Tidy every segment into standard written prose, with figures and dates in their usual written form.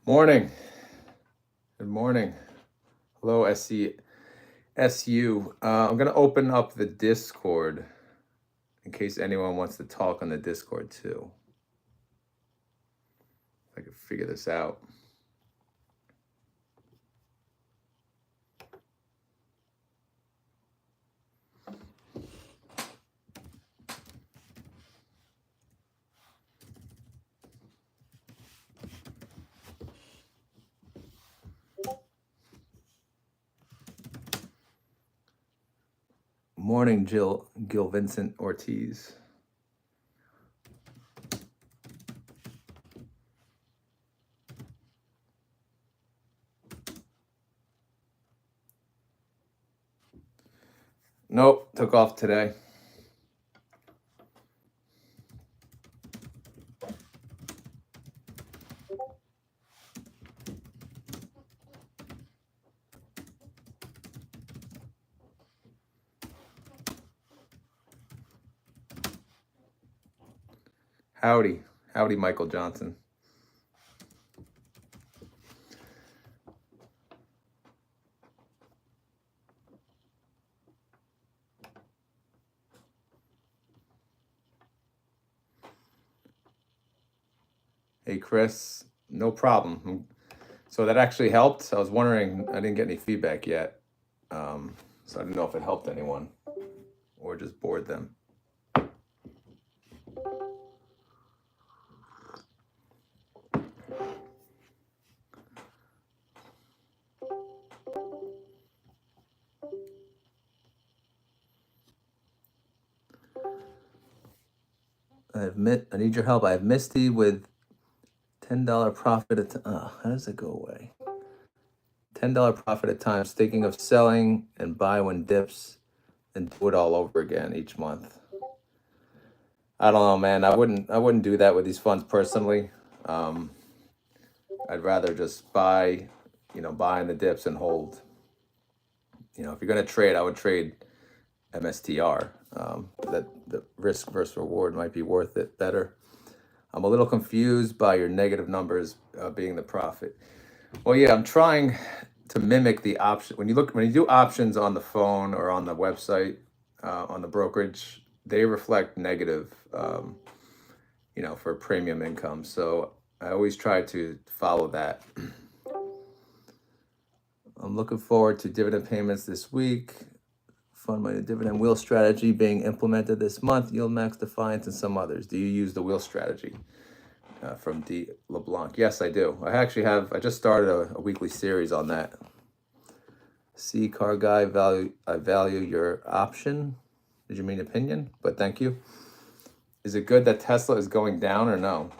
Morning. Good morning. Hello, SU. I'm going to open up the Discord in case anyone wants to talk on the Discord too. If I can figure this out. Morning, Gil Vincent Ortiz. Nope, took off today. Howdy, Michael Johnson. Hey, Chris, no problem. So that actually helped. I was wondering, I didn't get any feedback yet. So I didn't know if it helped anyone or just bored them. I need your help. I have Misty with $10 profit how does it go away? $10 profit at time, thinking of selling and buy when dips and do it all over again each month. I don't know, man. I wouldn't do that with these funds personally. I'd rather just buy in the dips and hold. If you're gonna trade, I would trade MSTR. That the risk versus reward might be worth it better. I'm a little confused by your negative numbers being the profit. Well, yeah, I'm trying to mimic the option. When you do options on the phone or on the website, on the brokerage, they reflect negative, for premium income. So I always try to follow that. I'm looking forward to dividend payments this week. Fund money dividend wheel strategy being implemented this month. Yield Max Defiance and some others. Do you use the wheel strategy? From D. LeBlanc. Yes, I do. I just started a weekly series on that. C. Car Guy, I value your option. Did you mean opinion? But thank you. Is it good that Tesla is going down or no?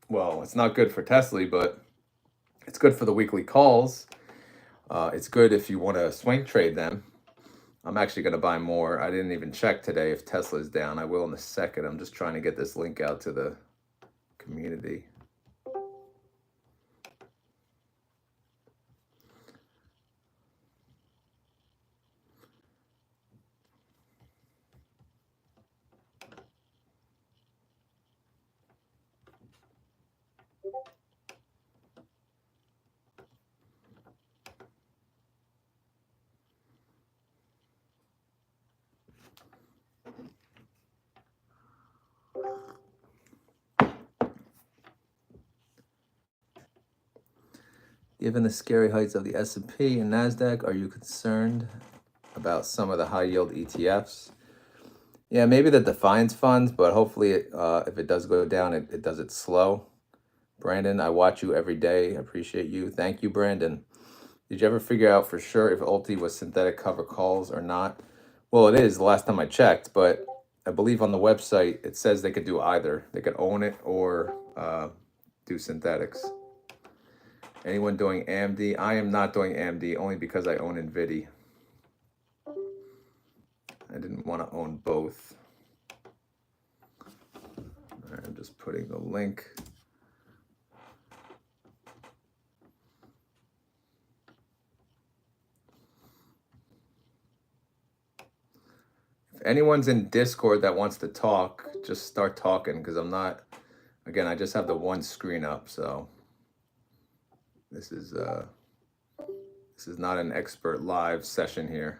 Well, it's not good for Tesla, but it's good for the weekly calls. It's good if you want to swing trade them. I'm actually going to buy more. I didn't even check today if Tesla is down. I will in a second. I'm just trying to get this link out to the community. Given the scary heights of the S&P and NASDAQ, are you concerned about some of the high yield ETFs? Yeah, maybe the Defiance funds, but hopefully if it does go down, it does it slow. Brandon, I watch you every day. I appreciate you. Thank you, Brandon. Did you ever figure out for sure if Ulti was synthetic cover calls or not? Well, it is the last time I checked, but I believe on the website it says they could do either. They could own it or do synthetics. Anyone doing AMD? I am not doing AMD only because I own NVIDIA. I didn't want to own both. All right, I'm just putting the link. anyone's in Discord that wants to talk, just start talking, because I'm not, again, I just have the one screen up, so this is not an expert live session here.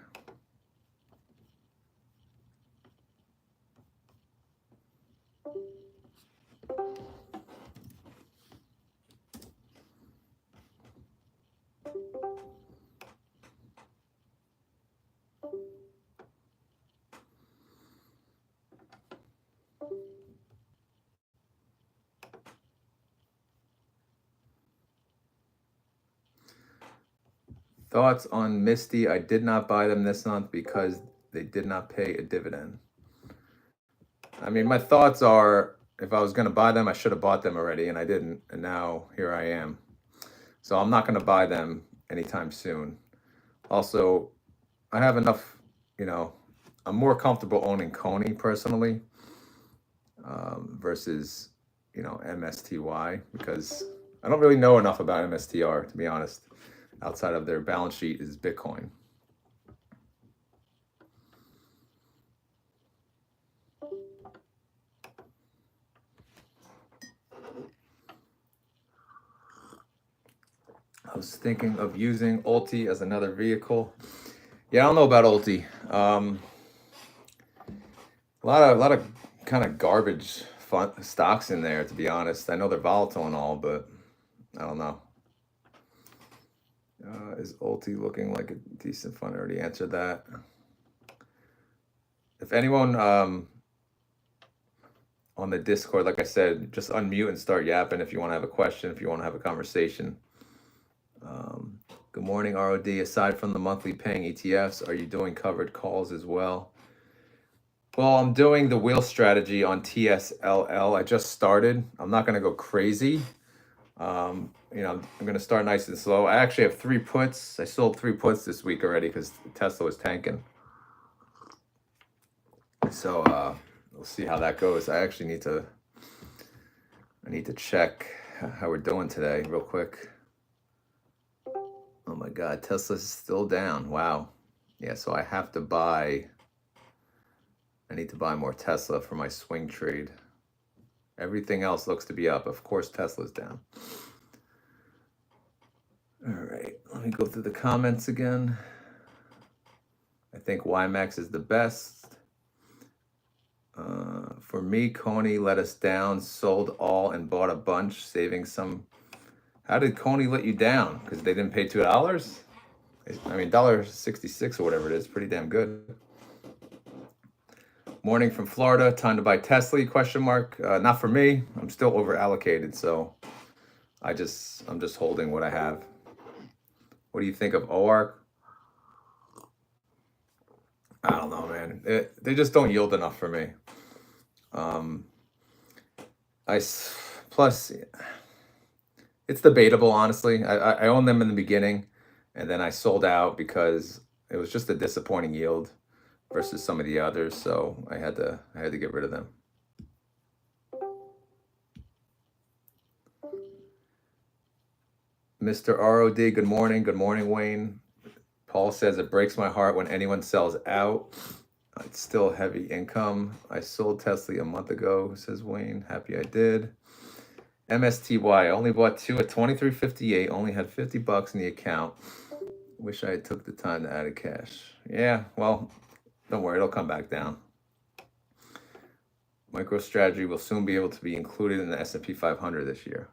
Thoughts on Misty? I did not buy them this month because they did not pay a dividend. I mean, my thoughts are, if I was going to buy them, I should have bought them already, and I didn't, and now here I am. So I'm not going to buy them anytime soon. Also, I have enough, I'm more comfortable owning Coney personally versus, MSTY, because I don't really know enough about MSTR, to be honest. Outside of their balance sheet is Bitcoin. I was thinking of using Ulti as another vehicle. Yeah, I don't know about Ulti. A lot of kind of garbage stocks in there, to be honest. I know they're volatile and all, but I don't know. Is Ulti looking like a decent fund? I already answered that. If anyone on the Discord, like I said, just unmute and start yapping if you want to have a question, if you want to have a conversation. Good morning, R.o.D. Aside from the monthly paying ETFs, are you doing covered calls as well? Well, I'm doing the wheel strategy on TSLL. I just started. I'm not going to go crazy. I'm going to start nice and slow. I actually have 3 puts. I sold 3 puts this week already because Tesla was tanking. So we'll see how that goes. I actually need to check how we're doing today real quick. Oh my God, Tesla's still down. Wow. Yeah, so I need to buy more Tesla for my swing trade. Everything else looks to be up. Of course, Tesla's down. All right, let me go through the comments again. I think YMAX is the best. For me, Coney let us down, sold all and bought a bunch, saving some. How did Coney let you down? Because they didn't pay $2? I mean, $1.66 or whatever it is, pretty damn good. Morning from Florida, time to buy Tesla, ? Not for me. I'm still over allocated, so I'm just holding what I have. What do you think of OARC? I don't know, man. They just don't yield enough for me. Plus, it's debatable, honestly. I owned them in the beginning, and then I sold out because it was just a disappointing yield versus some of the others, so I had to get rid of them. Mr. R.o.D, good morning. Good morning, Wayne. Paul says it breaks my heart when anyone sells out. It's still heavy income. I sold Tesla a month ago, says Wayne. Happy I did. MSTY, I only bought 2 at $23.58. Only had $50 in the account. Wish I had took the time to add a cash. Yeah, well, don't worry, it'll come back down. MicroStrategy will soon be able to be included in the S&P 500 this year.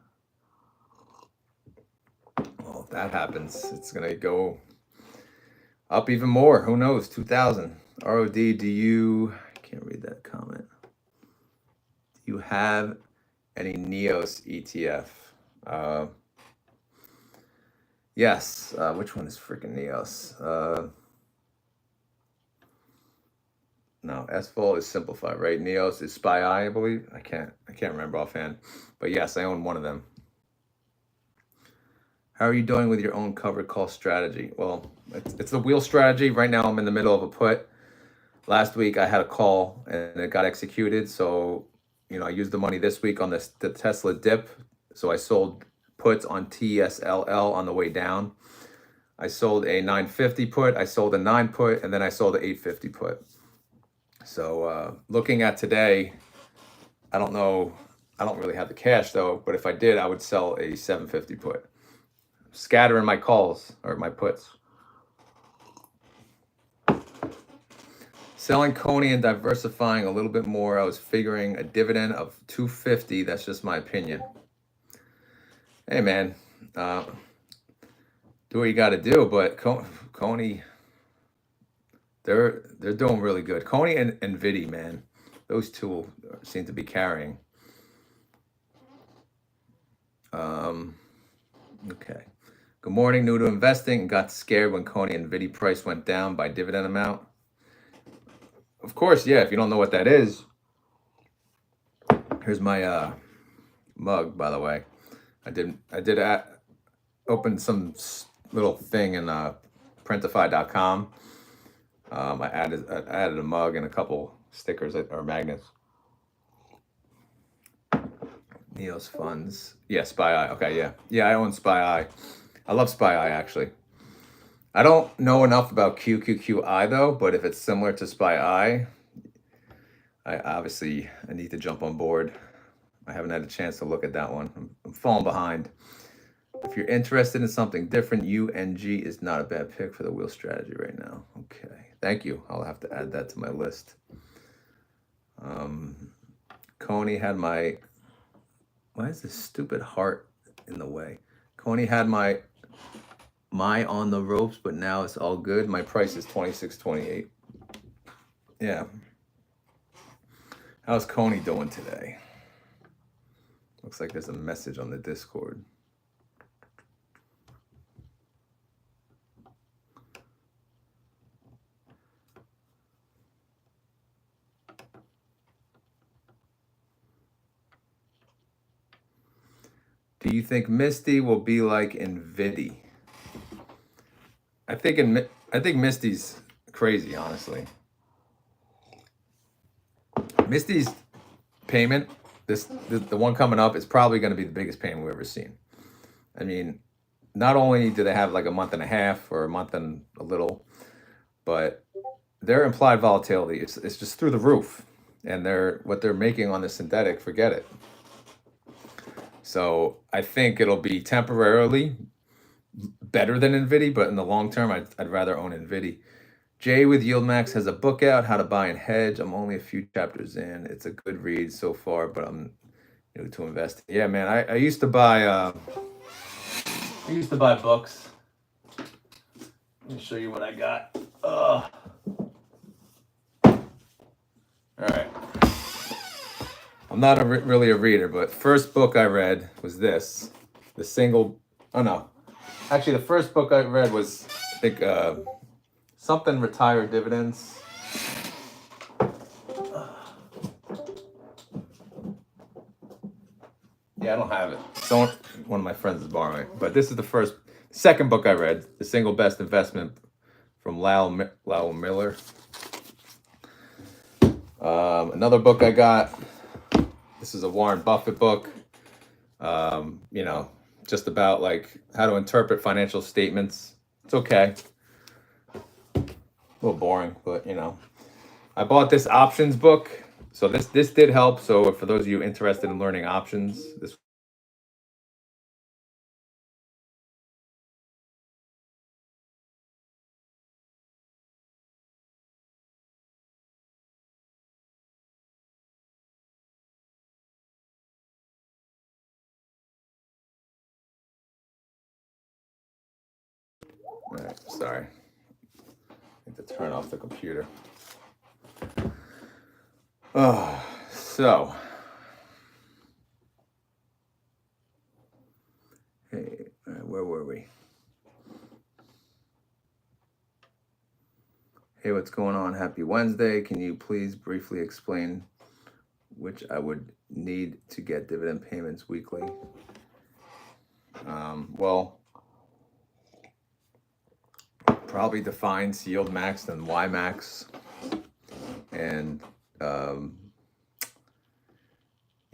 Well, if that happens, it's going to go up even more. Who knows? 2,000. R.o.D, I can't read that comment. Do you have any NEOS ETF? Yes. Which one is freaking NEOS? No, SVOL is simplified, right? NEOS is SPY, I believe. I can't remember offhand. But yes, I own one of them. How are you doing with your own covered call strategy? Well, it's the wheel strategy. Right now I'm in the middle of a put. Last week I had a call and it got executed. So, I used the money this week on the Tesla dip. So I sold puts on TSLL on the way down. I sold a 950 put, I sold a 9 put, and then I sold an 850 put. So looking at today, I don't know. I don't really have the cash though, but if I did, I would sell a 750 put. Scattering my calls or my puts. Selling Coney and diversifying a little bit more. I was figuring a dividend of 250. That's just my opinion. Hey man, do what you got to do. But Coney, they're doing really good. Coney and Vidi, man, those two seem to be carrying. Okay. Good morning. New to investing and got scared when Coney and Vidi price went down by dividend amount. Of course, yeah. If you don't know what that is, here's my mug. By the way, I did open some little thing in printify.com. I added a mug and a couple stickers or magnets. Neos funds. Yeah, SPY. Okay, yeah. I own SPY. I love SPY actually. I don't know enough about QQQI though, but if it's similar to SPY, I need to jump on board. I haven't had a chance to look at that one. I'm falling behind. If you're interested in something different, UNG is not a bad pick for the wheel strategy right now. Okay, thank you. I'll have to add that to my list. Coney had my. Why is this stupid heart in the way? Coney had my on the ropes, but now it's all good. My price is $26.28. Yeah. How's Coney doing today? Looks like there's a message on the Discord. Do you think Misty will be like in Vidi? I think Misty's crazy, honestly. Misty's payment, the one coming up, is probably going to be the biggest payment we've ever seen. I mean, not only do they have like a month and a half or a month and a little, but their implied volatility, it's just through the roof. And what they're making on the synthetic, forget it. So I think it'll be temporarily better than NVIDIA, but in the long term, I'd rather own NVIDIA. Jay with YieldMax has a book out, How to Buy and Hedge. I'm only a few chapters in. It's a good read so far, but I'm new to investing. Yeah, man, I used to buy books. Let me show you what I got. All right. I'm not really a reader, but first book I read was this. Actually, the first book I read was, I think, something Retired Dividends. Yeah, I don't have it. One of my friends is borrowing it. But this is the second book I read, The Single Best Investment from Lowell Miller. Another book I got, this is a Warren Buffett book. Just about like how to interpret financial statements. It's okay. A little boring, but I bought this options book. So this did help. So for those of you interested in learning options, this. All right, sorry. I need to turn off the computer. So. Hey, where were we? Hey, what's going on? Happy Wednesday. Can you please briefly explain which I would need to get dividend payments weekly? Well, probably defines yield max and Y max, and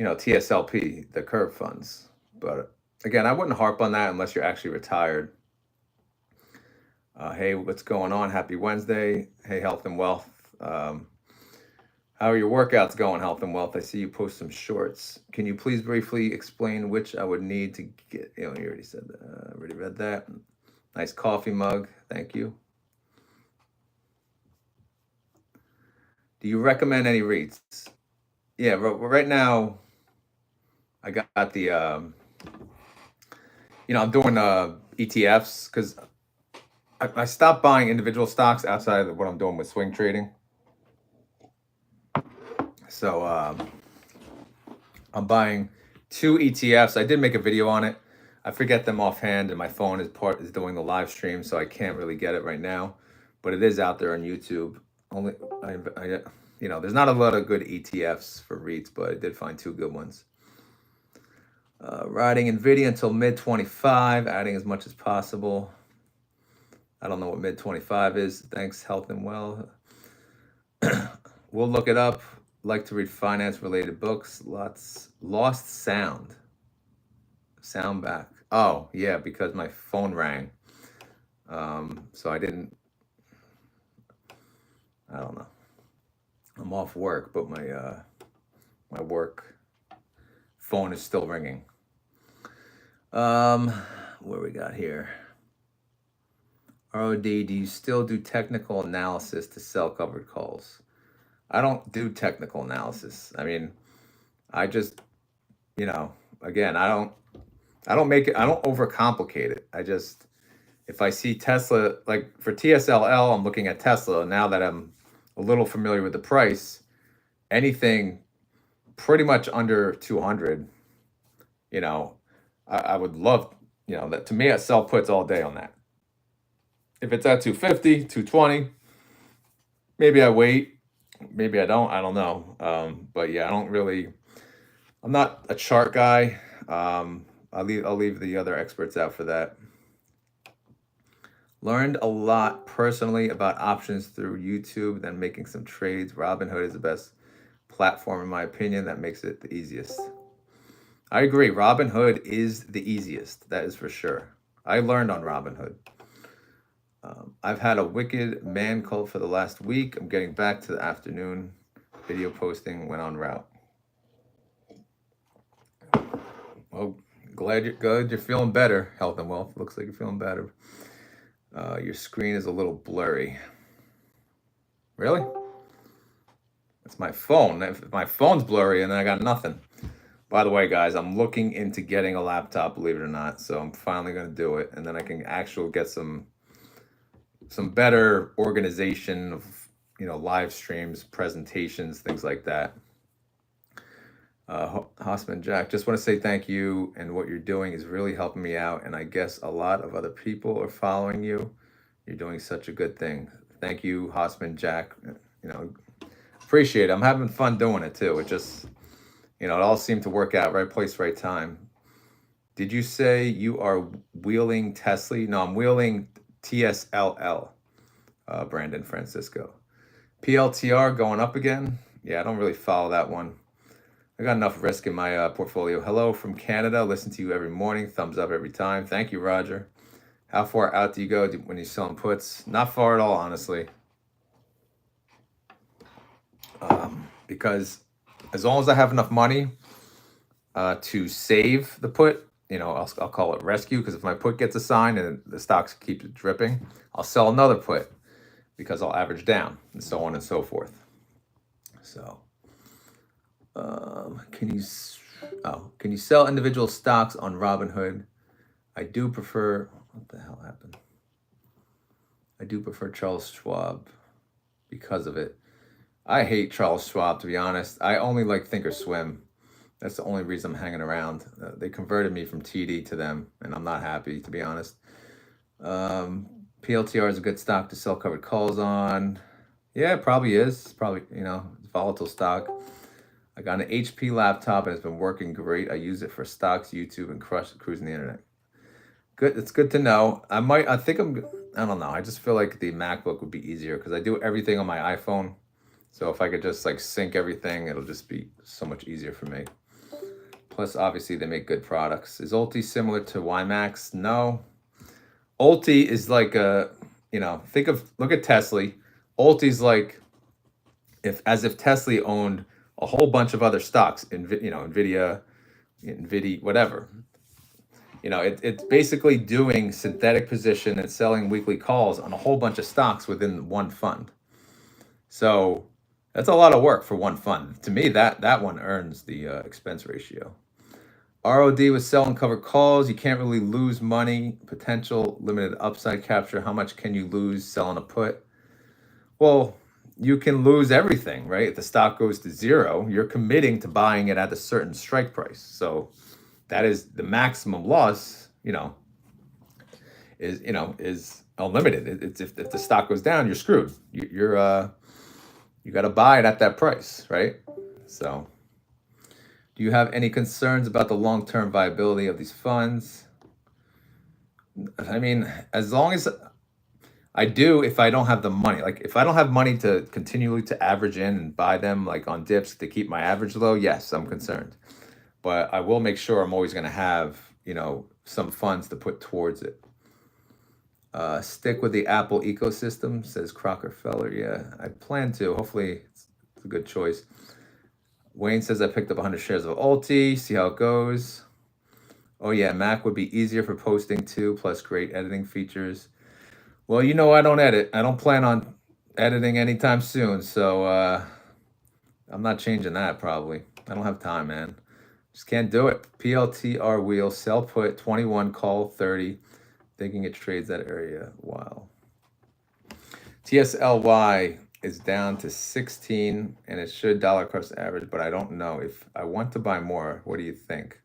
TSLP, the curve funds. But again, I wouldn't harp on that unless you're actually retired. Hey, what's going on? Happy Wednesday. Hey, health and wealth. How are your workouts going, Health and Wealth? I see you post some shorts. Can you please briefly explain which I would need to get? You already said that. I already read that. Nice coffee mug. Thank you. Do you recommend any REITs? Yeah, right now I got the, I'm doing ETFs because I stopped buying individual stocks outside of what I'm doing with swing trading. So I'm buying 2 ETFs. I did make a video on it. I forget them offhand, and my phone is doing the live stream, so I can't really get it right now. But it is out there on YouTube. Only there's not a lot of good ETFs for REITs, but I did find 2 good ones. Riding NVIDIA until mid-25, adding as much as possible. I don't know what mid-25 is. Thanks, Health and Well. We'll look it up. Like to read finance-related books. Lost sound. Sound back. Oh, yeah, because my phone rang. So I don't know. I'm off work, but my work phone is still ringing. What we got here? R.o.D, do you still do technical analysis to sell covered calls? I don't do technical analysis. I mean, I just, again, I don't overcomplicate it. If I see Tesla, like for TSLL, I'm looking at Tesla. Now that I'm a little familiar with the price, anything pretty much under 200, I would love, that to me, I sell puts all day on that. If it's at 250, 220, maybe I wait. Maybe I don't. I don't know. But yeah, I'm not a chart guy. I'll leave the other experts out for that. Learned a lot personally about options through YouTube, then making some trades. Robinhood is the best platform, in my opinion, that makes it the easiest. I agree. Robinhood is the easiest. That is for sure. I learned on Robinhood. I've had a wicked man cold for the last week. I'm getting back to the afternoon. Video posting went on route. Well, glad you're feeling better, Health and Wealth. Looks like you're feeling better. Your screen is a little blurry. Really? It's my phone. If my phone's blurry, and then I got nothing. By the way, guys, I'm looking into getting a laptop, believe it or not. So I'm finally going to do it, and then I can actually get some better organization of live streams, presentations, things like that. Hossman Jack, just want to say thank you, and what you're doing is really helping me out, and I guess a lot of other people are following you. You're doing such a good thing. Thank you, Hossman Jack. Appreciate it. I'm having fun doing it too. It just it all seemed to work out. Right place, right time. Did you say you are wheeling Tesla? No, I'm wheeling TSLL, Brandon Francisco. PLTR going up again? Yeah, I don't really follow that one. I got enough risk in my portfolio. Hello from Canada. Listen to you every morning. Thumbs up every time. Thank you, Roger. How far out do you go when you're selling puts? Not far at all, honestly. Because as long as I have enough money to save the put, I'll call it rescue, because if my put gets assigned and the stocks keep dripping, I'll sell another put because I'll average down, and so on and so forth. So, can you sell individual stocks on Robinhood? I do prefer, what the hell happened? I do prefer Charles Schwab because of it. I hate Charles Schwab, to be honest. I only like Thinkorswim. That's the only reason I'm hanging around. They converted me from TD to them, and I'm not happy, to be honest. PLTR is a good stock to sell covered calls on. Yeah, it probably is. It's probably, it's volatile stock. I got an HP laptop, and it's been working great. I use it for stocks, YouTube, and cruising the internet. Good. It's good to know. I don't know. I just feel like the MacBook would be easier because I do everything on my iPhone. So if I could just sync everything, it'll just be so much easier for me. Plus, obviously, they make good products. Is Ulti similar to WiMAX? No. Ulti is like look at Tesla. Ulti's like as if Tesla owned a whole bunch of other stocks, Nvidia, whatever. It's basically doing synthetic position and selling weekly calls on a whole bunch of stocks within one fund. So that's a lot of work for one fund. To me, that one earns the expense ratio. R.o.D was sell and cover calls. You can't really lose money. Potential limited upside capture. How much can you lose selling a put? Well, you can lose everything, right? If the stock goes to zero, you're committing to buying it at a certain strike price. So that is the maximum loss, is unlimited. It's if the stock goes down, you're screwed. You got to buy it at that price, right? So do you have any concerns about the long-term viability of these funds? I mean, as long as I do, if I don't have the money, like if I don't have money to continually to average in and buy them like on dips to keep my average low, yes, I'm concerned. But I will make sure I'm always going to have, some funds to put towards it. Stick with the Apple ecosystem, says Crocker Feller. Yeah, I plan to. Hopefully it's a good choice. Wayne says I picked up 100 shares of Alti. See how it goes. Oh yeah, Mac would be easier for posting too, plus great editing features. Well, I don't edit. I don't plan on editing anytime soon, so I'm not changing that probably. I don't have time, man. Just can't do it. PLTR wheel, sell put, 21, call 30. Thinking it trades that area. Wow. TSLY is down to 16, and it should dollar cost average, but I don't know. If I want to buy more, what do you think?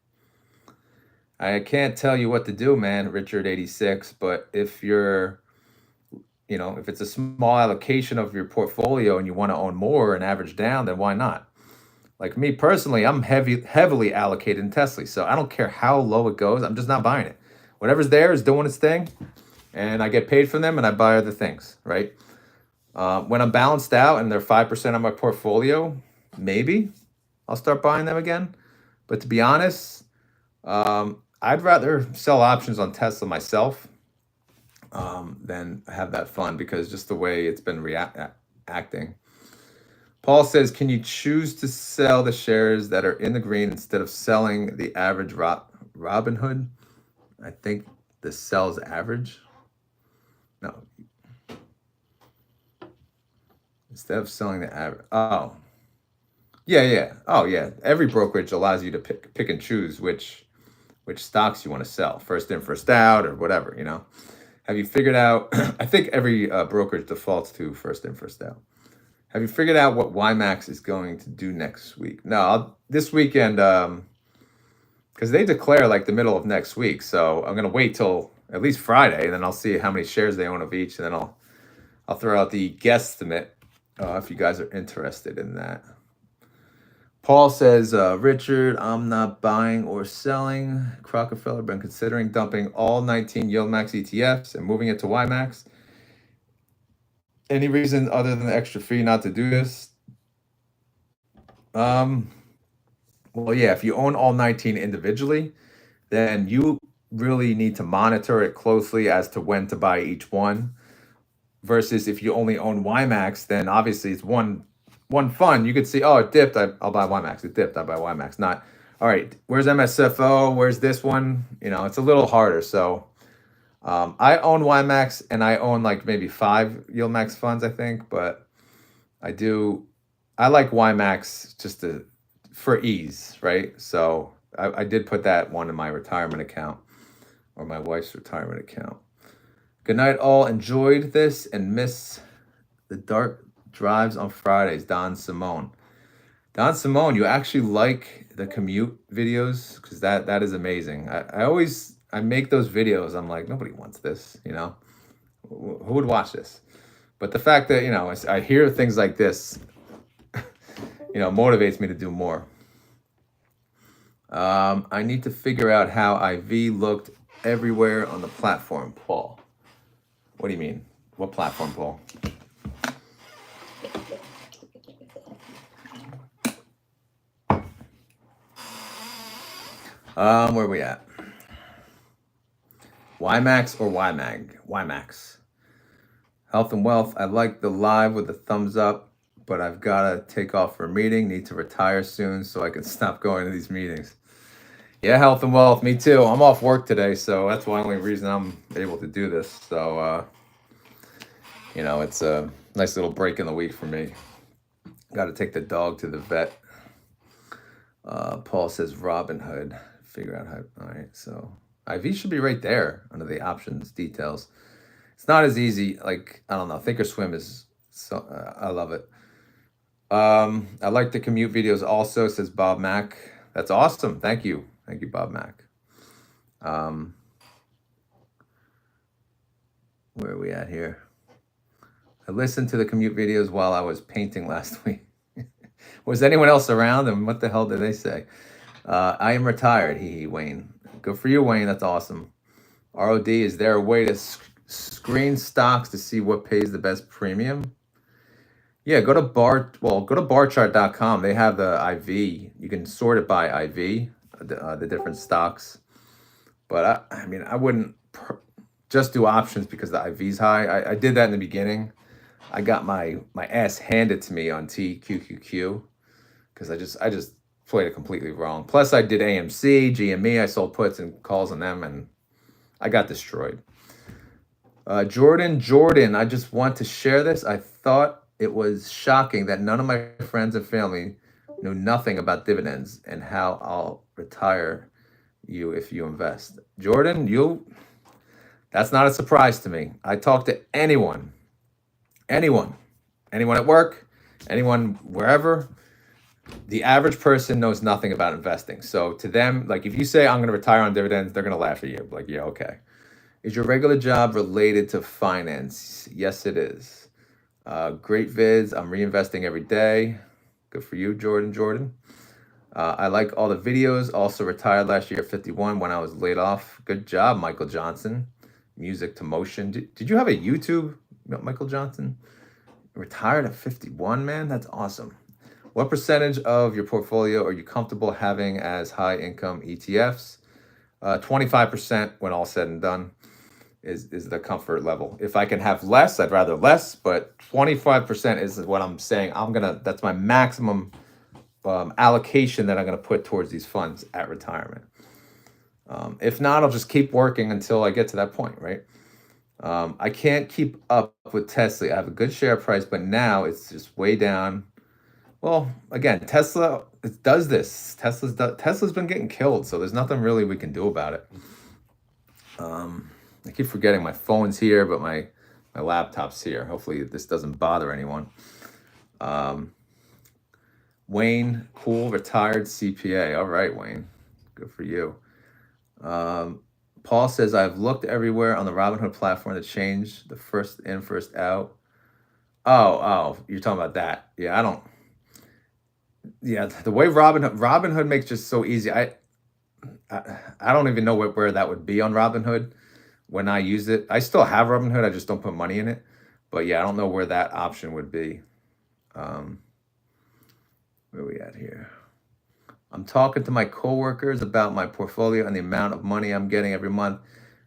I can't tell you what to do, man, Richard86, but if you're, if it's a small allocation of your portfolio and you want to own more and average down, then why not? Like me personally, I'm heavily allocated in Tesla, so I don't care how low it goes. I'm just not buying it. Whatever's there is doing its thing, and I get paid from them, and I buy other things, right? When I'm balanced out and they're 5% of my portfolio, maybe I'll start buying them again. But to be honest, I'd rather sell options on Tesla myself than have that fund, because just the way it's been acting. Paul says, can you choose to sell the shares that are in the green instead of selling the average Robinhood? I think the sells average. No. Instead of selling the average. Oh. Yeah. Oh, yeah. Every brokerage allows you to pick and choose which stocks you want to sell. First in, first out, or whatever, Have you figured out, I think every brokerage defaults to first in, first out. Have you figured out what YMAX is going to do next week? No, this weekend, because they declare like the middle of next week. So I'm going to wait till at least Friday, and then I'll see how many shares they own of each. And then I'll throw out the guesstimate if you guys are interested in that. Paul says, Richard, I'm not buying or selling. Rockefeller been considering dumping all 19 YieldMax ETFs and moving it to YMAX. Any reason other than the extra fee not to do this? Well, yeah, if you own all 19 individually, then you really need to monitor it closely as to when to buy each one. Versus if you only own YMAX, then obviously it's one fund. You could see, oh, it dipped, I'll buy YMAX. It dipped, I buy YMAX. Not, all right, where's MSFO? Where's this one? It's a little harder. So I own YMAX, and I own like maybe 5 YieldMax funds, I think. But I like YMAX just for ease, right? So I did put that one in my retirement account, or my wife's retirement account. Good night, all. Enjoyed this and miss the dark drives on Fridays. Don Simone, you actually like the commute videos? Because that is amazing. I make those videos. I'm like, nobody wants this, Who would watch this? But the fact that, I hear things like this, motivates me to do more. I need to figure out how IV looked everywhere on the platform, Paul. What do you mean? What platform, Paul? Where are we at? YMAX or YMAG? YMAX. Health and wealth. I like the live with the thumbs up. but I've got to take off for a meeting. Need to retire soon so I can stop going to these meetings. Yeah, health and wealth. Me too. I'm off work today, so that's the only reason I'm able to do this. So, it's a nice little break in the week for me. Got to take the dog to the vet. Paul says Robinhood. Figure out how. All right, so IV should be right there under the options details. It's not as easy. Like, I don't know. Thinkorswim is so. I love it. I like the commute videos also, says Bob Mack. That's awesome. Thank you, Bob Mack. Where are we at here? I listened to the commute videos while I was painting last week. Was anyone else around? And what the hell did they say? I am retired, Wayne. Good for you, Wayne. That's awesome. R.o.D, is there a way to screen stocks to see what pays the best premium? Yeah, go to barchart.com. They have the IV. You can sort it by IV, the different stocks. But I wouldn't just do options because the IV's high. I did that in the beginning. I got my ass handed to me on TQQQ because I just played it completely wrong. Plus, I did AMC, GME. I sold puts and calls on them, and I got destroyed. Jordan, I just want to share this. I thought it was shocking that none of my friends and family knew nothing about dividends and how I'll retire you if you invest. Jordan, that's not a surprise to me. I talk to anyone at work, anyone wherever. The average person knows nothing about investing. So to them, like if you say I'm going to retire on dividends, they're going to laugh at you. Like, yeah, okay. Is your regular job related to finance? Yes, it is. Great vids. I'm reinvesting every day. Good for you, Jordan. I like all the videos. Also retired last year at 51 when I was laid off. Good job, Michael Johnson. Music to motion. Did you have a YouTube, Michael Johnson? Retired at 51, man. That's awesome. What percentage of your portfolio are you comfortable having as high income ETFs? 25% when all said and done is the comfort level. If I can have less, I'd rather less, but 25% is what I'm saying. That's my maximum allocation that I'm gonna put towards these funds at retirement. If not, I'll just keep working until I get to that point, right? I can't keep up with Tesla. I have a good share price, but now it's just way down. Well, again, Tesla does this. Tesla's been getting killed, so there's nothing really we can do about it. I keep forgetting my phone's here, but my laptop's here. Hopefully this doesn't bother anyone. Wayne, cool, retired CPA. All right, Wayne. Good for you. Paul says, I've looked everywhere on the Robinhood platform to change the first in, first out. Oh, you're talking about that. Yeah, the way Robinhood makes just so easy. I don't even know where that would be on Robinhood when I use it. I still have Robinhood. I just don't put money in it. But yeah, I don't know where that option would be. Where are we at here? I'm talking to my coworkers about my portfolio and the amount of money I'm getting every month.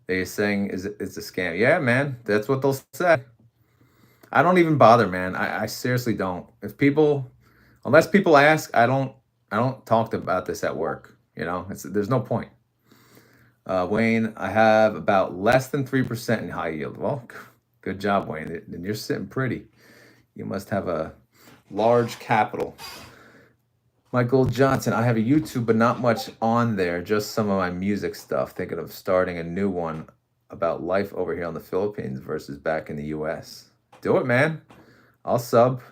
They're saying it's a scam. Yeah, man, that's what they'll say. I don't even bother, man. I seriously don't. Unless people ask, I don't talk about this at work. There's no point. Wayne, I have about less than 3% in high yield. Well, good job, Wayne. And you're sitting pretty. You must have a large capital. Michael Johnson, I have a YouTube, but not much on there. Just some of my music stuff. Thinking of starting a new one about life over here on the Philippines versus back in the US. Do it, man. I'll sub.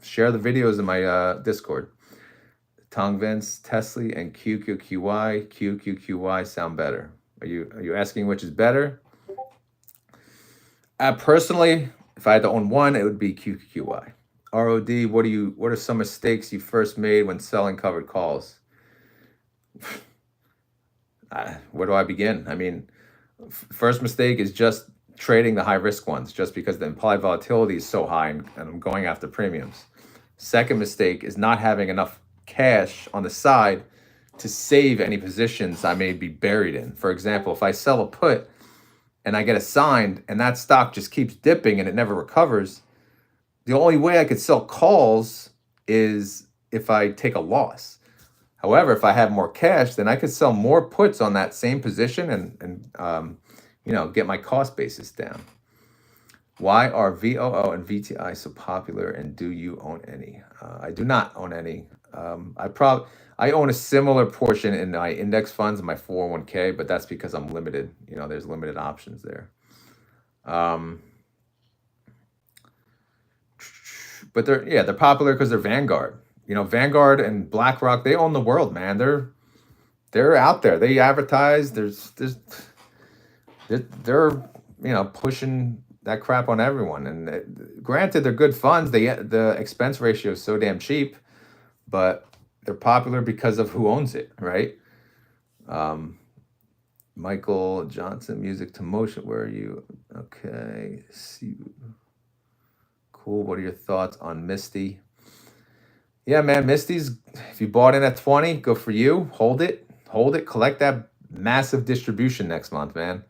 Share the videos in my Discord. Tong Vince, Tesla, and QQQY. QQQY sound better. Are you asking which is better? Personally, if I had to own one, it would be QQQY. R.o.D, what are some mistakes you first made when selling covered calls? Where do I begin? First mistake is just trading the high risk ones just because the implied volatility is so high and I'm going after premiums. Second mistake is not having enough cash on the side to save any positions I may be buried in. For example, if I sell a put and I get assigned and that stock just keeps dipping and it never recovers, the only way I could sell calls is if I take a loss. However, if I have more cash, then I could sell more puts on that same position and get my cost basis down. Why are VOO and VTI so popular, and do you own any? I do not own any. I own a similar portion in my index funds and my 401k, but that's because I'm limited. There's limited options there. But they're popular because they're Vanguard. Vanguard and BlackRock, they own the world, man. They're out there. They advertise. They're pushing that crap on everyone. And granted, they're good funds. The expense ratio is so damn cheap, but they're popular because of who owns it, right? Michael Johnson, Music to Motion. Where are you? Okay. See. Cool. What are your thoughts on Misty? Yeah, man, Misty's, if you bought in at 20, good for you. Hold it, collect that massive distribution next month, man.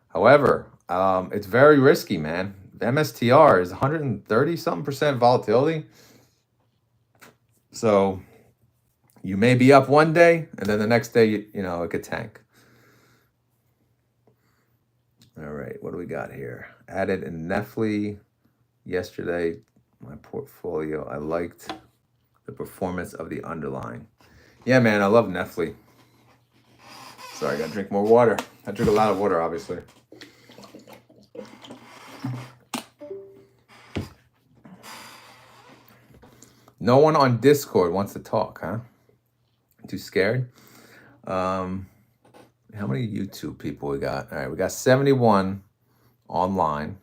However, it's very risky, man. MSTR is 130 something percent volatility. So you may be up one day, and then the next day, it could tank. All right, what do we got here? Added in Nefli yesterday, my portfolio. I liked the performance of the underlying. Yeah, man, I love Nefli. Sorry, I gotta drink more water. I drink a lot of water, obviously. No one on Discord wants to talk, huh? Too scared? How many YouTube people we got? All right, we got 71 online.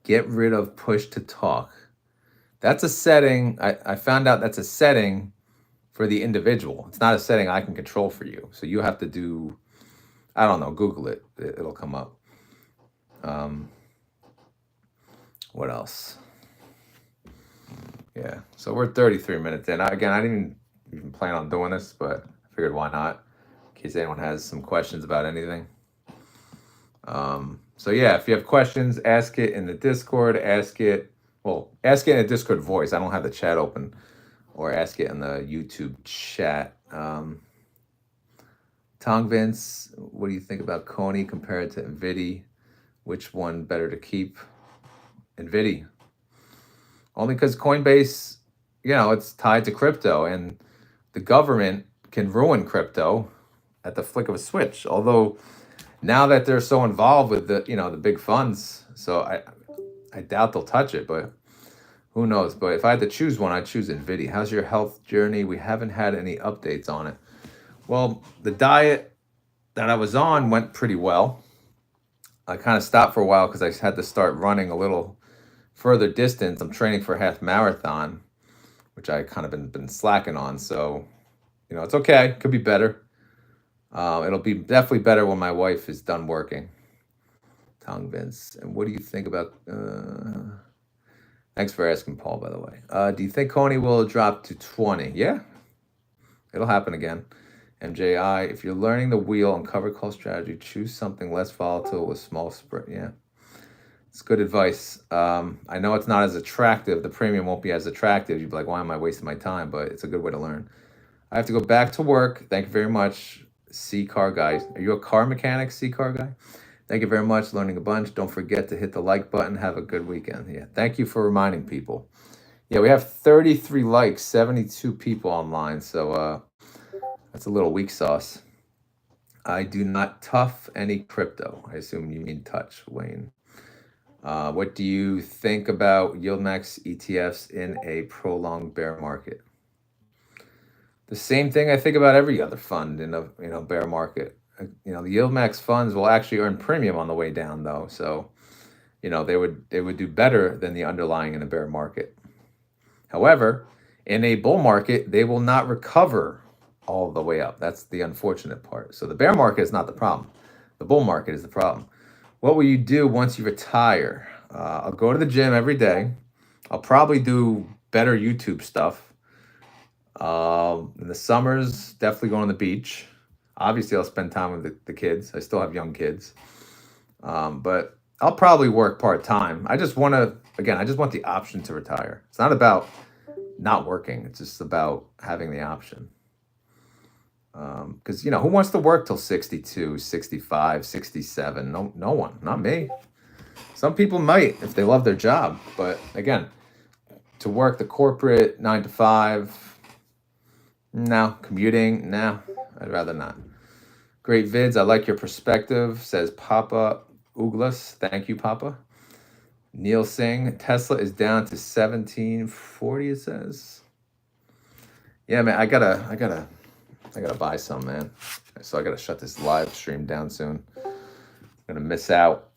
Get rid of push to talk. That's a setting. I found out that's a setting for the individual. It's not a setting I can control for you. So you have to do, I don't know, Google it. It'll come up. What else? Yeah, so we're 33 minutes in. Again, I didn't even plan on doing this, but I figured why not, in case anyone has some questions about anything. So yeah, if you have questions, ask it in the Discord, ask it in a Discord voice. I don't have the chat open, or ask it in the YouTube chat. Tong Vince, what do you think about Coney compared to NVIDIA? Which one better to keep? NVIDIA. Only because Coinbase, it's tied to crypto, and the government can ruin crypto at the flick of a switch. Although now that they're so involved with the big funds, so I doubt they'll touch it, but who knows? But if I had to choose one, I'd choose NVIDIA. How's your health journey? We haven't had any updates on it. Well, the diet that I was on went pretty well. I kind of stopped for a while because I had to start running a little further distance. I'm training for a half marathon, which I kind of been slacking on. So, it's okay. Could be better. It'll be definitely better when my wife is done working. Tong Vince. And what do you think about... Thanks for asking, Paul, by the way. Do you think Coney will drop to 20? Yeah. It'll happen again. MJI, if you're learning the wheel and cover call strategy, choose something less volatile with small spread. Yeah. It's good advice. I know it's not as attractive. The premium won't be as attractive. You'd be like, why am I wasting my time? But it's a good way to learn. I have to go back to work. Thank you very much, C-Car Guy. Are you a car mechanic, C-Car Guy? Thank you very much. Learning a bunch. Don't forget to hit the like button. Have a good weekend. Yeah. Thank you for reminding people. Yeah, we have 33 likes, 72 people online. So that's a little weak sauce. I do not tough any crypto. I assume you mean touch, Wayne. What do you think about YieldMax ETFs in a prolonged bear market? The same thing I think about every other fund in a bear market. The YieldMax funds will actually earn premium on the way down, though. So, they would do better than the underlying in a bear market. However, in a bull market, they will not recover all the way up. That's the unfortunate part. So the bear market is not the problem. The bull market is the problem. What will you do once you retire? I'll go to the gym every day. I'll probably do better YouTube stuff. In the summers, definitely go on the beach. Obviously, I'll spend time with the kids. I still have young kids. But I'll probably work part-time. I just want to again, I just want the option to retire. It's not about not working. It's just about having the option. Because, who wants to work till 62, 65, 67? No one, not me. Some people might if they love their job. But again, to work the corporate 9 to 5, no. Commuting, no. I'd rather not. Great vids. I like your perspective, says Papa Uglas. Thank you, Papa. Neil Singh, Tesla is down to 1740, it says. Yeah, man, I gotta buy some, man. So I gotta shut this live stream down soon. I'm gonna miss out.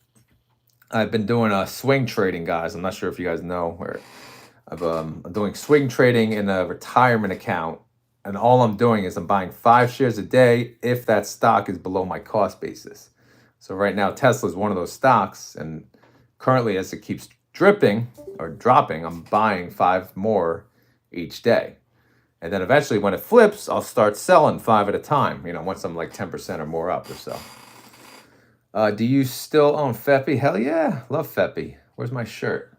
I've been doing swing trading, guys. I'm not sure if you guys know where I'm doing swing trading in a retirement account, and all I'm doing is I'm buying 5 shares a day if that stock is below my cost basis. So right now, Tesla is one of those stocks, and currently, as it keeps dropping, I'm buying 5 more each day. And then eventually when it flips, I'll start selling 5 at a time, once I'm like 10% or more up or so. Do you still own Feppy? Hell yeah, love Feppy. Where's my shirt?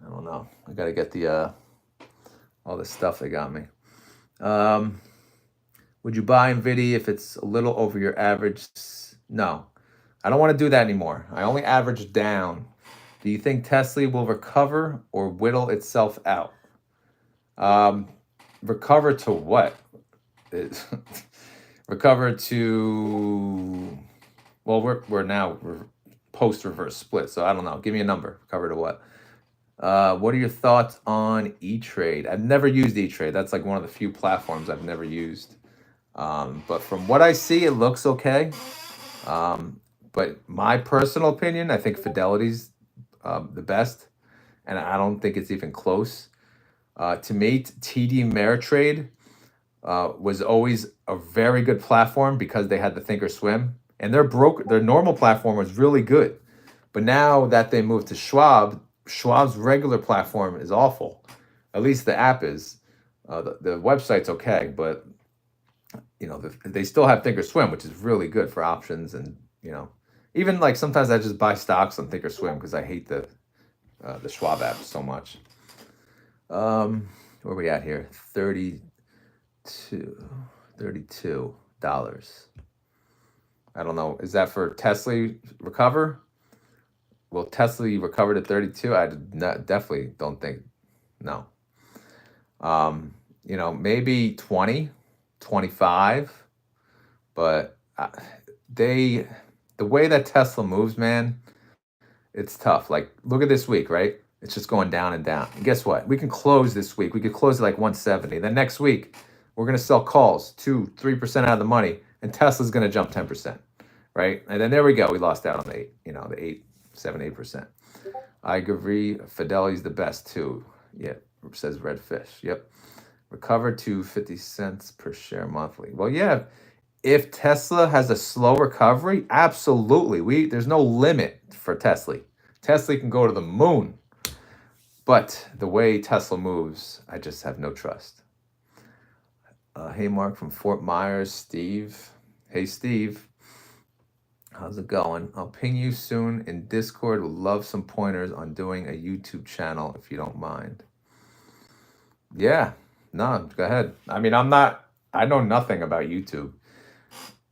I don't know. I got to get the all the stuff they got me. Would you buy NVIDIA if it's a little over your average? No, I don't want to do that anymore. I only average down. Do you think Tesla will recover or whittle itself out? Recover to what? Recover to, well, we're now post reverse split, so I don't know. Give me a number. Recover to what? What are your thoughts on E-Trade? I've never used E-Trade. That's like one of the few platforms I've never used. But from what I see, it looks okay. But my personal opinion, I think Fidelity's the best, and I don't think it's even close. To me, TD Ameritrade was always a very good platform because they had the Thinkorswim, and their normal platform was really good. But now that they moved to Schwab's regular platform is awful. At least the app is. The website's okay, but they still have Thinkorswim, which is really good for options, and even like sometimes I just buy stocks on Thinkorswim because I hate the Schwab app so much. Where are we at here? $32. I don't know. Is that for Tesla recover? Will Tesla recover to 32? I definitely don't think. No. Maybe 20, 25, but the way that Tesla moves, man, it's tough. Like, look at this week, right? It's just going down and down. And guess what? We can close this week. We could close at like 170. Then next week, we're going to sell calls 2-3% out of the money, and Tesla's going to jump 10%, right? And then there we go. We lost out on the 8%. I agree. Fidelity's the best too. Yeah, says Redfish. Yep. Recover to 50 cents per share monthly. Well, yeah. If Tesla has a slow recovery, absolutely. There's no limit for Tesla. Tesla can go to the moon. But the way Tesla moves, I just have no trust. Hey, Mark from Fort Myers, Steve. Hey, Steve. How's it going? I'll ping you soon in Discord. Would love some pointers on doing a YouTube channel if you don't mind. Yeah, no, go ahead. I mean, I know nothing about YouTube.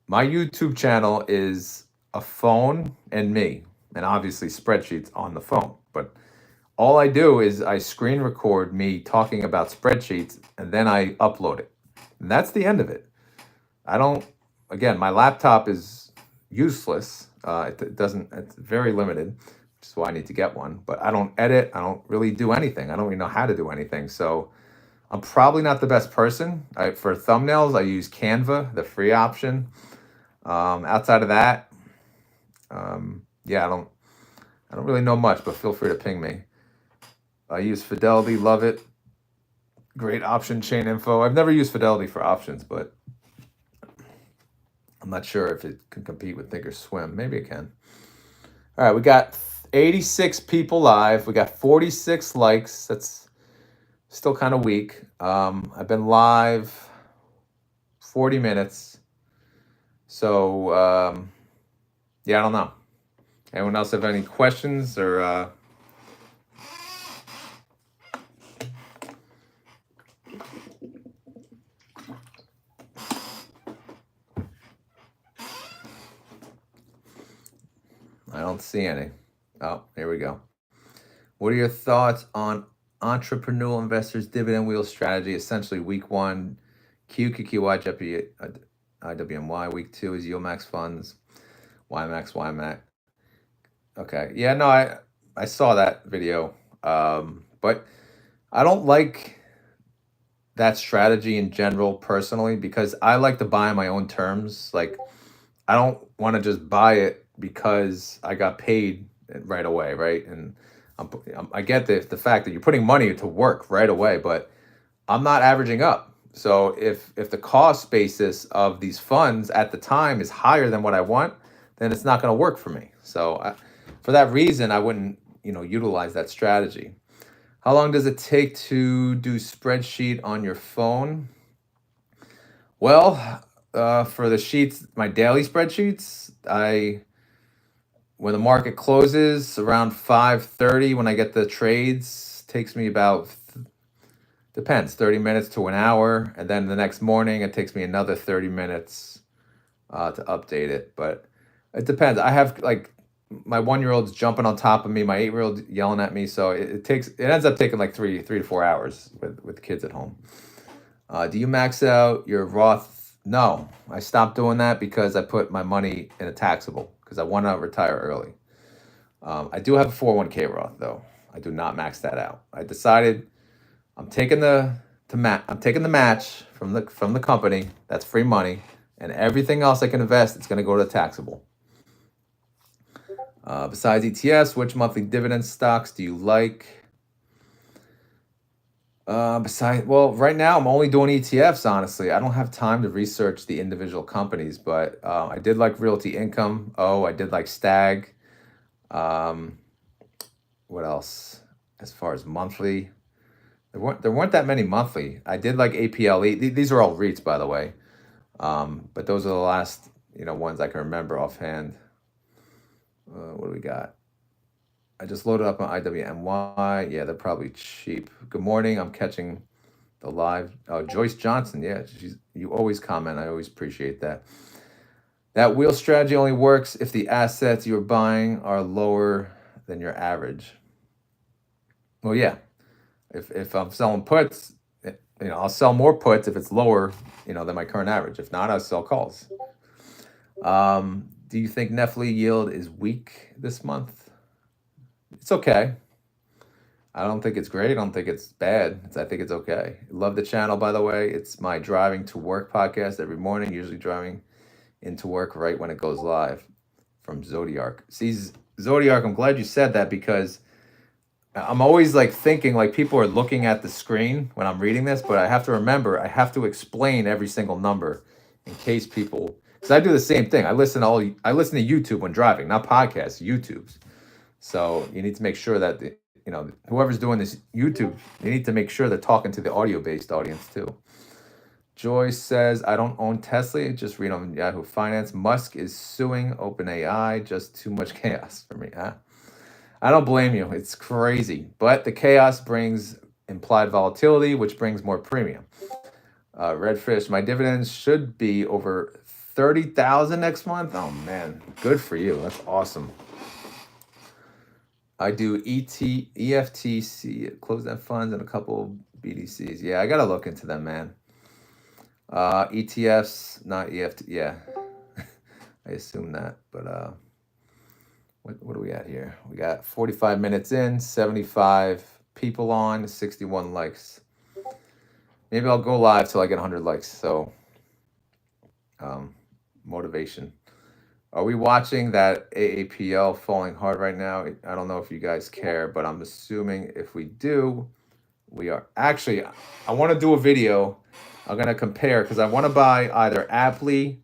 My YouTube channel is a phone and me, and obviously spreadsheets on the phone. But all I do is I screen record me talking about spreadsheets, and then I upload it. And that's the end of it. Again, my laptop is useless. It's very limited, which is why I need to get one. But I don't edit. I don't really do anything. I don't even know how to do anything. So I'm probably not the best person. For thumbnails, I use Canva, the free option. Outside of that, yeah, I don't really know much, but feel free to ping me. I use Fidelity, love it. Great option chain info. I've never used Fidelity for options, but I'm not sure if it can compete with Thinkorswim. Maybe it can. All right, we got 86 people live. We got 46 likes. That's still kind of weak. I've been live 40 minutes. So, yeah, I don't know. Anyone else have any questions or don't see any. Oh, here we go. What are your thoughts on entrepreneurial investors dividend wheel strategy? Essentially, week one, QQQY, JEPI, IWMY. Week two is yield max funds, YMAX, YMAX. Okay, yeah, no, I saw that video, but I don't like that strategy in general personally because I like to buy on my own terms. Like, I don't want to just buy it because I got paid right away, right? And I get the fact that you're putting money to work right away, but I'm not averaging up. So if the cost basis of these funds at the time is higher than what I want, then it's not going to work for me. So for that reason, I wouldn't utilize that strategy. How long does it take to do spreadsheet on your phone? Well, for the sheets, my daily spreadsheets, when the market closes around 5:30, when I get the trades, takes me about depends 30 minutes to an hour, and then the next morning it takes me another 30 minutes to update it. But it depends. I have like my 1-year-old's jumping on top of me, my 8-year-old yelling at me, so it ends up taking like 3 to 4 hours with kids at home. Do you max out your Roth? No, I stopped doing that because I put my money in a taxable because I want to retire early. I do have a 401k Roth though. I do not max that out. I decided I'm taking the match from the company. That's free money, and everything else I can invest, it's going to go to taxable. Besides ETFs, which monthly dividend stocks do you like? Right now I'm only doing ETFs, honestly. I don't have time to research the individual companies, but I did like Realty Income. I did like Stag. What else? As far as monthly, there weren't that many monthly. I did like APLE. These are all REITs, by the way. But those are the last ones I can remember offhand. What do we got? I just loaded up on IWMY. Yeah, they're probably cheap. Good morning. I'm catching the live. Oh, Joyce Johnson. Yeah, you always comment. I always appreciate that. That wheel strategy only works if the assets you're buying are lower than your average. Well, yeah. If I'm selling puts, I'll sell more puts if it's lower, than my current average. If not, I'll sell calls. Do you think Nephi yield is weak this month? It's okay. I don't think it's great. I don't think it's bad. I think it's okay. Love the channel, by the way. It's my driving to work podcast every morning, usually driving into work right when it goes live from Zodiac. See, Zodiac, I'm glad you said that because I'm always like thinking like people are looking at the screen when I'm reading this, but I have to remember, I have to explain every single number in case people, because I do the same thing. I listen to YouTube when driving, not podcasts, YouTubes. So you need to make sure that whoever's doing this YouTube, you need to make sure they're talking to the audio-based audience too. Joyce says, I don't own Tesla, just read on Yahoo Finance. Musk is suing OpenAI, just too much chaos for me. Huh? I don't blame you. It's crazy. But the chaos brings implied volatility, which brings more premium. Redfish, my dividends should be over 30,000 next month. Oh man, good for you. That's awesome. I do EFTC, closed-end funds, and a couple BDCs. Yeah, I gotta look into them, man. ETFs, not EFT. Yeah, I assume that. But what are we at here? We got 45 minutes in, 75 people on, 61 likes. Maybe I'll go live till I get 100 likes. So, motivation. Are we watching that AAPL falling hard right now? I don't know if you guys care, but I'm assuming if we do, we are. Actually, I want to do a video. I'm going to compare because I want to buy either Aptly,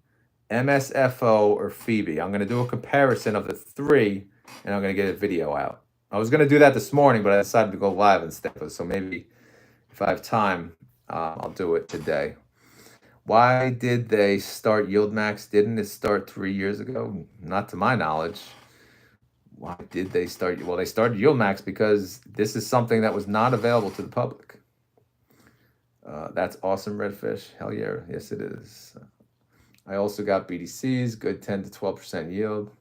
MSFO, or Phoebe. I'm going to do a comparison of the three, and I'm going to get a video out. I was going to do that this morning, but I decided to go live instead. So maybe if I have time, I'll do it today. Why did they start Yield Max? Didn't it start 3 years ago? Not to my knowledge. Why did they start? Well, they started Yield Max because this is something that was not available to the public. That's awesome, Redfish. Hell yeah. Yes, it is. I also got BDCs, good 10 to 12% yield.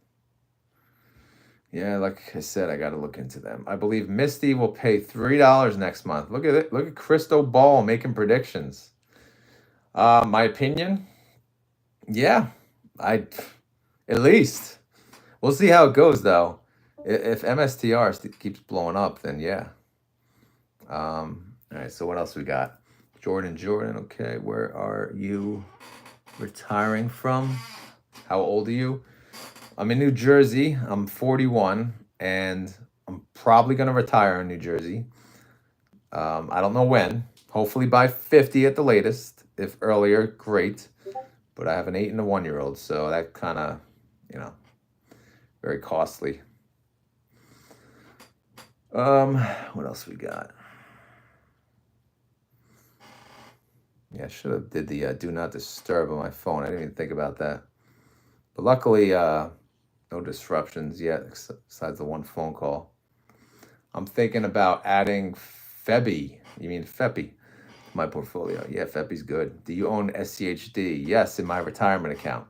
Yeah, like I said, I got to look into them. I believe Misty will pay $3 next month. Look at it. Look at Crystal Ball making predictions. My opinion, yeah, I at least we'll see how it goes though. If MSTR keeps blowing up, then yeah. All right. So what else we got? Jordan. Okay, where are you retiring from? How old are you? I'm in New Jersey. I'm 41, and I'm probably gonna retire in New Jersey. I don't know when. Hopefully by 50 at the latest. If earlier, great. But I have an 8 and a 1 year old, so that kind of, you know, very costly. What else we got? Yeah, I should have did the do not disturb on my phone. I didn't even think about that. But luckily, no disruptions yet, besides the one phone call. I'm thinking about adding Febi. You mean Fepi? My portfolio. Yeah, Fepi's good. Do you own SCHD? Yes, in my retirement account.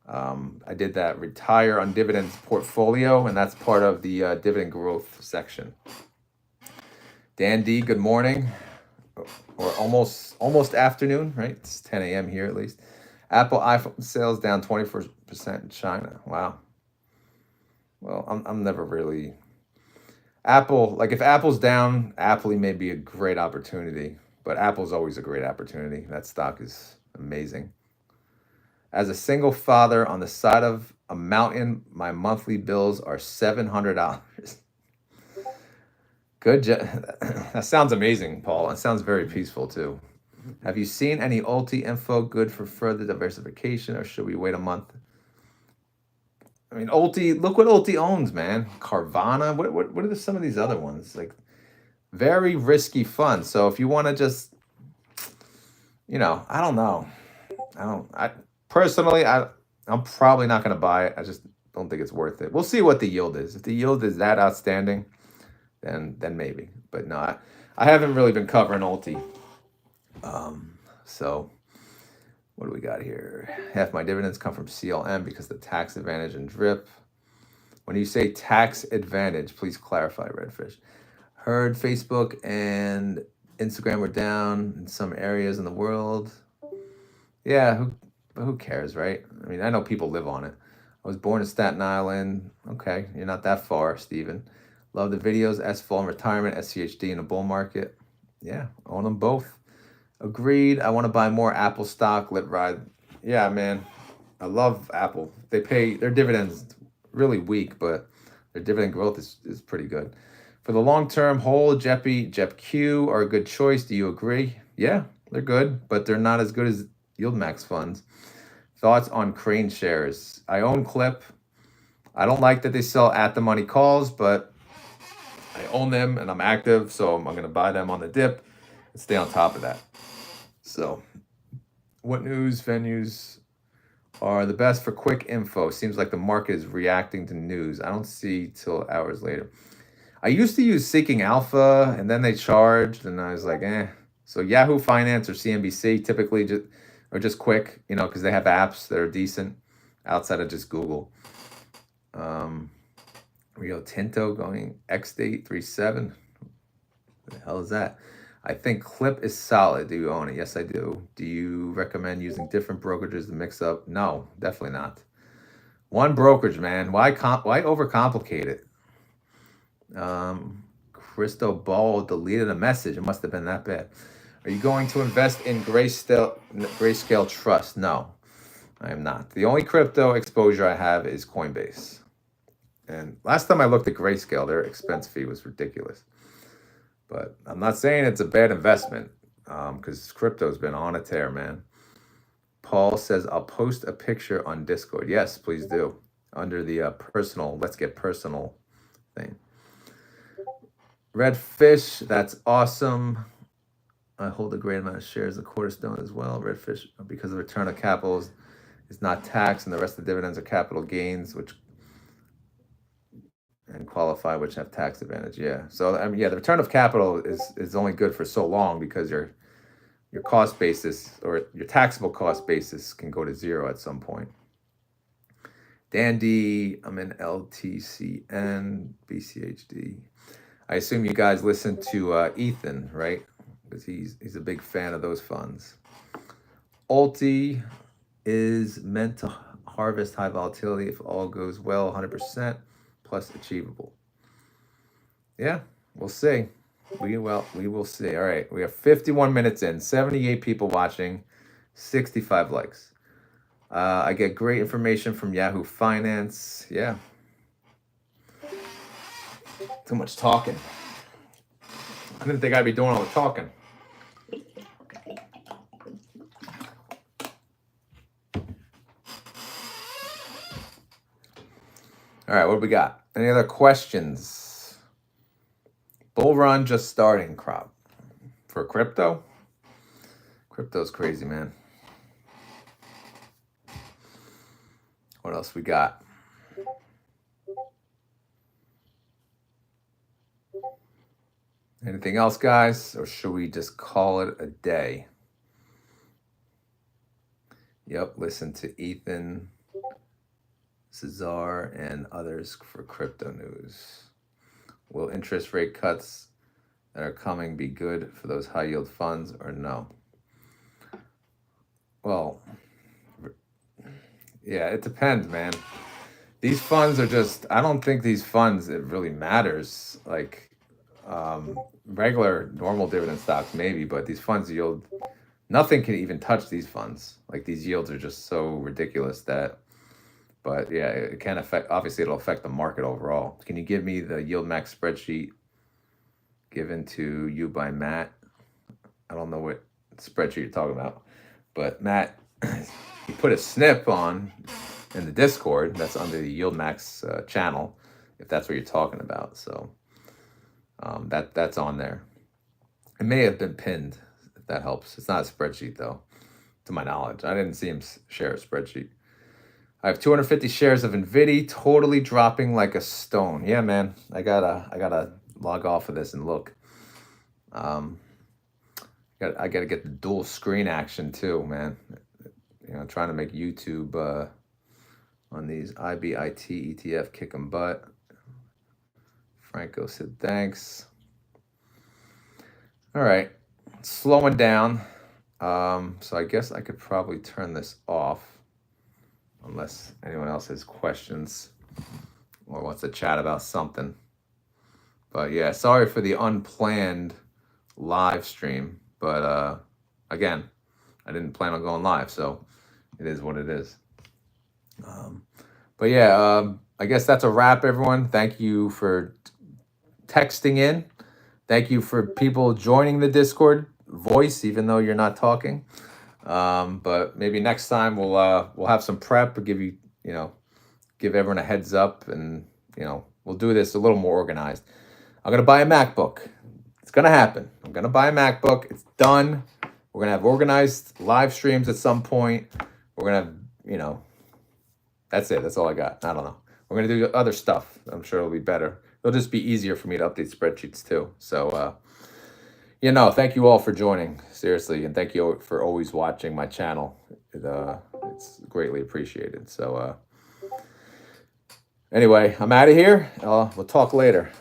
I did that retire on dividends portfolio, and that's part of the dividend growth section. Dan D, good morning, or almost afternoon, right? It's 10 a.m. here at least. Apple iPhone sales down 24% in China. Wow. Well, I'm never really Apple. Like if Apple's down, Apple may be a great opportunity, but Apple's always a great opportunity. That stock is amazing. As a single father on the side of a mountain, my monthly bills are $700. Good. That sounds amazing, Paul. It sounds very peaceful too. Have you seen any Ulti info good for further diversification, or should we wait a month? I mean, Ulti. Look what Ulti owns, man. Carvana. What are some of these other ones? Like very risky funds. So if you want to just, I don't know. I personally, I'm probably not going to buy it. I just don't think it's worth it. We'll see what the yield is. If the yield is that outstanding, then maybe. But no, I haven't really been covering Ulti. So what do we got here? Half my dividends come from CLM because the tax advantage and drip. When you say tax advantage, please clarify, Redfish. Heard Facebook and Instagram were down in some areas in the world. Yeah, who cares, right? I mean, I know people live on it. I was born in Staten Island. Okay, you're not that far, Steven. Love the videos, S-Fall in retirement, SCHD in the bull market. Yeah, own them both. Agreed. I want to buy more Apple stock. Let ride. Yeah, man. I love Apple. They pay their dividends really weak, but their dividend growth is pretty good. For the long term, Whole, JEPQ are a good choice. Do you agree? Yeah, they're good, but they're not as good as YieldMax funds. Thoughts on Crane shares? I own Clip. I don't like that they sell at the money calls, but I own them and I'm active, so I'm going to buy them on the dip and stay on top of that. So, what news venues are the best for quick info? Seems like the market is reacting to news. I don't see till hours later. I used to use Seeking Alpha, and then they charged, and I was like, eh. So Yahoo Finance or CNBC typically just quick, because they have apps that are decent outside of just Google. Rio Tinto going X-Date 37. What the hell is that? I think Clip is solid. Do you own it? Yes, I do. Do you recommend using different brokerages to mix up? No, definitely not. One brokerage, man. Why overcomplicate it? Crystal Ball deleted a message. It must have been that bad. Are you going to invest in Grayscale Trust? No, I am not. The only crypto exposure I have is Coinbase. And last time I looked at Grayscale, their expense fee was ridiculous. But I'm not saying it's a bad investment because crypto's been on a tear, man. Paul says, I'll post a picture on Discord. Yes, please do. Under the personal, let's get personal thing. Redfish, that's awesome. I hold a great amount of shares of Cornerstone as well. Redfish, because the return of capital is not taxed and the rest of the dividends are capital gains, and qualify, which have tax advantage. Yeah. So the return of capital is only good for so long because your cost basis or your taxable cost basis can go to zero at some point. Dandy, I'm in LTCN, BCHD. I assume you guys listen to Ethan, right? Because he's a big fan of those funds. Ulti is meant to harvest high volatility if all goes well, 100% plus achievable. Yeah, we'll see. We will see. All right, we have 51 minutes in, 78 people watching, 65 likes. I get great information from Yahoo Finance. Yeah. Too much talking. I didn't think I'd be doing all the talking. All right, what do we got? Any other questions? Bull run just starting, crop. For crypto? Crypto's crazy, man. What else we got? Anything else, guys? Or should we just call it a day? Yep, listen to Ethan, Cesar, and others for crypto news. Will interest rate cuts that are coming be good for those high yield funds or no? Well, yeah, it depends, man. These funds are just, I don't think these funds, it really matters. Like regular normal dividend stocks maybe, but these funds yield, nothing can even touch these funds. Like these yields are just so ridiculous that, but yeah, it can affect, obviously it'll affect the market overall. Can you give me the yield max spreadsheet given to you by Matt? I don't know what spreadsheet you're talking about, but Matt, he put a snip on in the Discord that's under the yield max channel, if that's what you're talking about. So that's on there. It may have been pinned, if that helps. It's not a spreadsheet though, to my knowledge. I didn't see him share a spreadsheet. I have 250 shares of NVIDIA, totally dropping like a stone. Yeah, man, I gotta log off of this and look. I gotta get the dual screen action too, man. You know, trying to make YouTube on these IBIT ETF kicking butt. Franco said thanks. All right, slowing down. So I guess I could probably turn this off unless anyone else has questions or wants to chat about something. But yeah, sorry for the unplanned live stream. But again, I didn't plan on going live, so it is what it is. But yeah, I guess that's a wrap, everyone. Thank you for texting in. Thank you for people joining the Discord voice, even though you're not talking. But maybe next time we'll have some prep, give everyone a heads up, and we'll do this a little more organized. I'm gonna buy a MacBook. It's gonna happen. I'm gonna buy a MacBook. It's done. We're gonna have organized live streams at some point. We're gonna have, that's it. That's all I got. I don't know. We're gonna do other stuff. I'm sure it'll be better. It'll just be easier for me to update spreadsheets too. So, thank you all for joining, seriously, and thank you for always watching my channel. It's greatly appreciated. So, anyway, I'm out of here. We'll talk later.